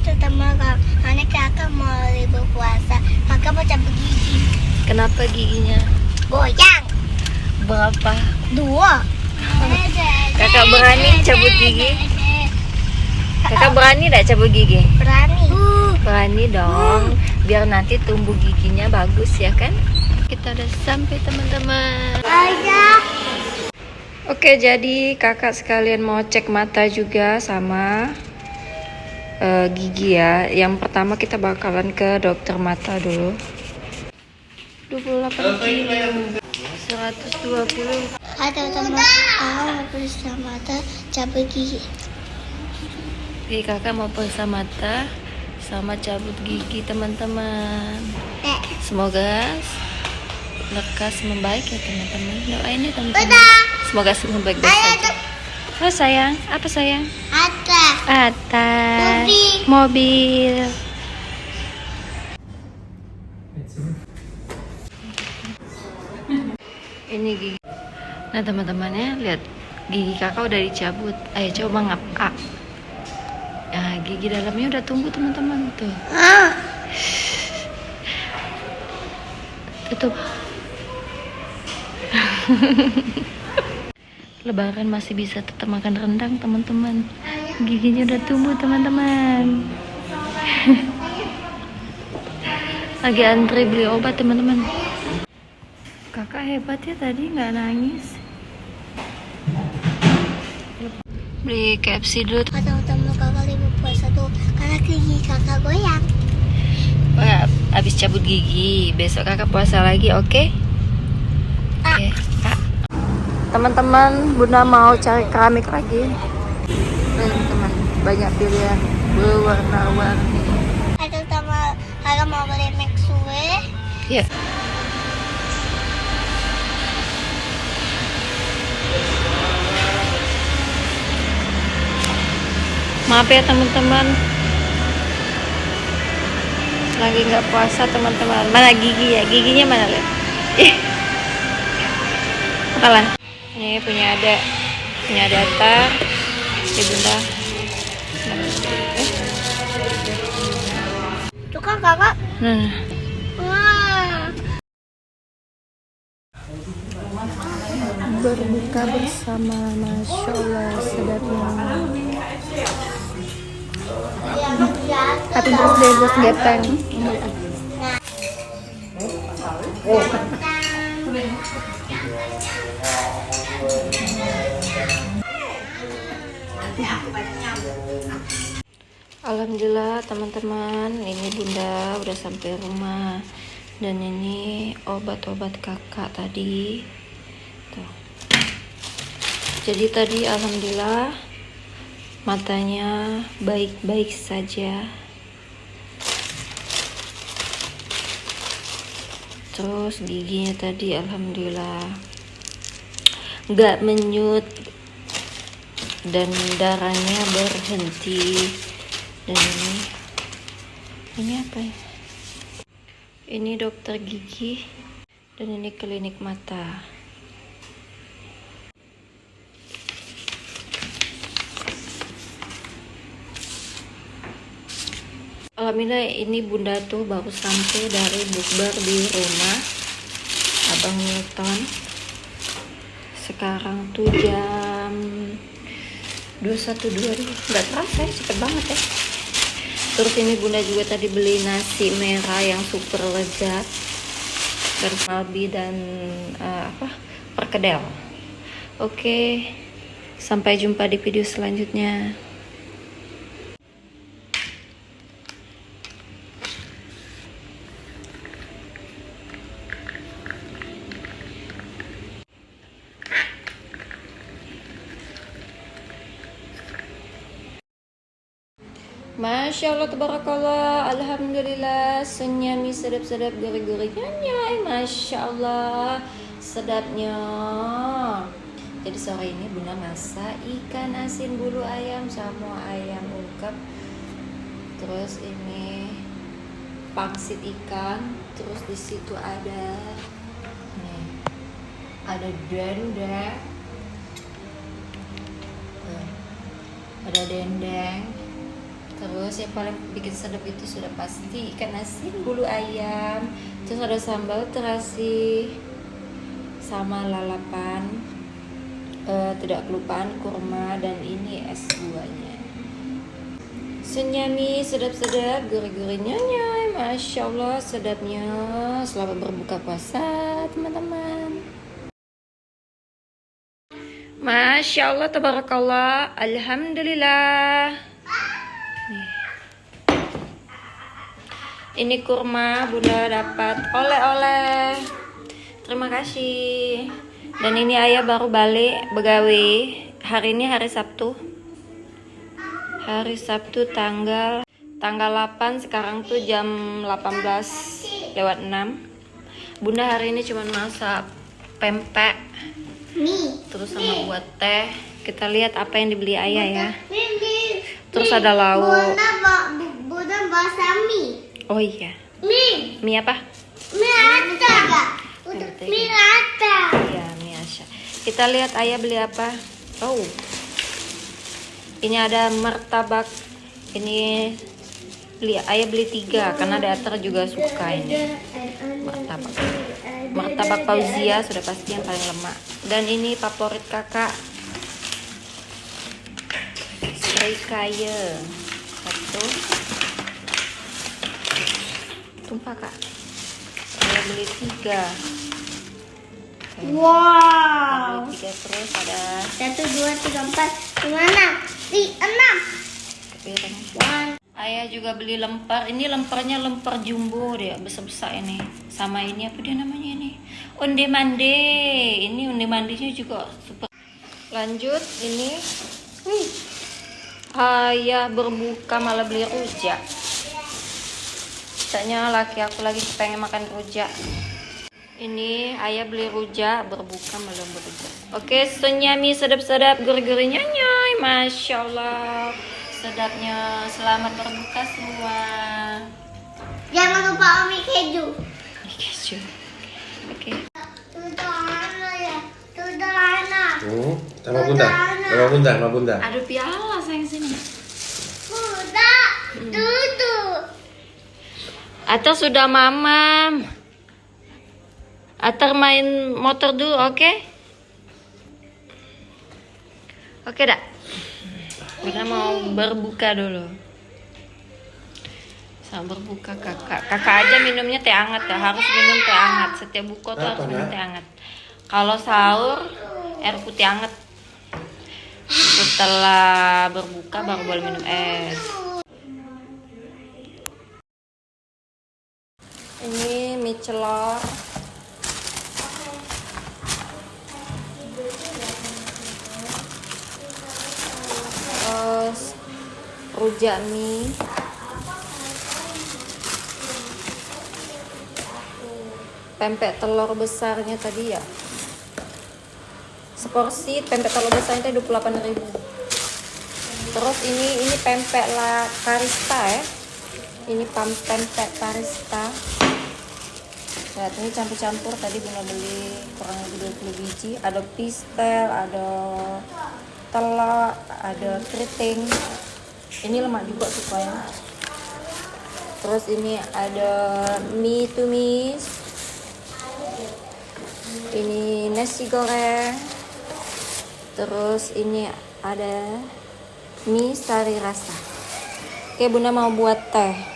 terutama karena kakak mau libur puasa. Kakak mau cabut gigi. Kenapa giginya? Goyang. Berapa? 2. Kakak berani cabut gigi? Kakak berani tidak cabut gigi? Berani. Berani dong, biar nanti tumbuh giginya bagus ya kan? Kita udah sampai teman-teman. Ayah. Oke, jadi kakak sekalian mau cek mata juga sama gigi ya. Yang pertama kita bakalan ke dokter mata dulu. 28 kilo, 120. Ada teman mau periksa mata cabut gigi. Oke, kakak mau periksa mata sama cabut gigi teman-teman. Semoga lekas membaik ya teman-teman. Doain ya teman-teman. Semoga semua baik-baik saja. Oh sayang, apa sayang? Atas. Mobil. Ini gigi. Nah teman-teman ya, lihat gigi kakak udah dicabut. Ayo coba ngap. Nah, gigi dalamnya udah tumbuh teman-teman tuh. Tutup. Lebaran masih bisa tetap makan rendang teman-teman. Giginya udah tumbuh teman-teman. Lagi antri beli obat teman-teman. Kakak hebat ya, tadi nggak nangis. Beli KFC dulu. Ada teman kakak libur puasa tuh karena gigi kakak goyang. Wah, abis cabut gigi, besok kakak puasa lagi, oke? Oke, Kak. Teman-teman, Bunda mau cari keramik lagi. Teman-teman, banyak pilihan berwarna-warni. Ada teman kakak mau beli Maxwell. Ya. Maaf ya teman-teman, lagi nggak puasa teman-teman. Mana gigi ya? Giginya mana lihat? Kalah. Ini punya Atar, Bunda. Tuh kan kakak. Nah, Wah. berbuka bersama, masya Allah sedapnya. Happy birthday bos Gepeng. Alhamdulillah teman-teman, ini Bunda udah sampai rumah. Dan ini obat-obat kakak tadi tuh. Jadi tadi alhamdulillah matanya baik-baik saja. Terus giginya tadi alhamdulillah nggak menyut dan darahnya berhenti. Dan ini apa ya? Ini dokter gigi dan ini klinik mata. Alhamdulillah ini Bunda tuh baru sampai dari bukber di rumah Abang Newton. Sekarang tuh jam 21.22. Nggak terasa ya, cepet banget ya. Terus ini Bunda juga tadi beli nasi merah yang super lezat, bermalbi dan perkedel. Oke, sampai jumpa di video selanjutnya. Masya Allah, tabarakallah, alhamdulillah, senyami, sedap-sedap, gurih-gurih, nyai, masya Allah, sedapnya. Jadi sore ini Bunda masak ikan asin bulu ayam sama ayam ungkep. Terus ini pangsit ikan. Terus di situ ada dendeng, ada dendeng. Terus yang paling bikin sedap itu sudah pasti ikan asin bulu ayam. Terus ada sambal terasi sama lalapan. Tidak kelupaan kurma dan ini es buahnya. Senyami, sedap-sedap, gurih-gurih nyonya. Masya Allah, sedapnya. Selamat berbuka puasa, teman-teman. Masya Allah, tabarakallah, alhamdulillah. Nih. Ini kurma bunda dapat oleh-oleh. Terima kasih. Dan ini ayah baru balik begawe. Hari ini hari Sabtu. Hari Sabtu tanggal 8, sekarang tuh jam 18:06. Bunda hari ini cuma masak pempek. Terus sama buat teh. Kita lihat apa yang dibeli ayah ya. Terus ada lauk. Bunda bahasa mie. Oh iya. Mie apa? Mie rata. Mie rata. Iya, mie Asya. Kita lihat ayah beli apa. Oh. Ini ada martabak. Ini ayah beli 3 karena Dater juga suka ini. Martabak Fauzia sudah pasti yang paling lemak. Dan ini favorit kakak, spray kaya 1. Tumpah kak. Saya beli 3. Wow. Beli 3 terus ada 1, 2, 3, 4, 5, 6. kepiring. Ayah juga beli lemper. Ini lempernya lemper jumbo deh, besar-besar ini. Sama ini apa dia namanya ini? Onde mande. Ini onde mandenya juga super. Lanjut ini. Ayah berbuka malah beli rujak. Katanya laki aku lagi pengen makan rujak. Ini ayah beli rujak, berbuka malah berujak. Oke, senyami sedap-sedap, gurih-gurih nyonya. Masya Allah, sedapnya. Selamat berbuka semua. Jangan lupa Umi keju. Keju. Oke. Sama bunda. Ada piala sayang sini. Bunda, Atar sudah mamam. Atar main motor dulu, oke? Oke dak. Kita mau berbuka dulu. Sama berbuka kakak. Kakak aja minumnya teh hangat ya. Harus minum teh hangat. Setiap buka tuh harus minum teh hangat. Kalau sahur air putih hangat. Setelah berbuka baru boleh minum es. Ini mie celor. Terus rujak mie. Pempek telur besarnya tadi ya. Seporsi pempek telur besarnya tadi 28.000. Terus ini pempek la Karista ya. Ini pempek Karista. Lihat ini campur-campur, tadi Bunda beli kurang lebih 20 biji. Ada pistel, ada telur, ada keriting. Ini lemak juga supaya. Terus ini ada mie tumis. Ini nasi goreng. Terus ini ada mie sari rasa. Oke, Bunda mau buat teh.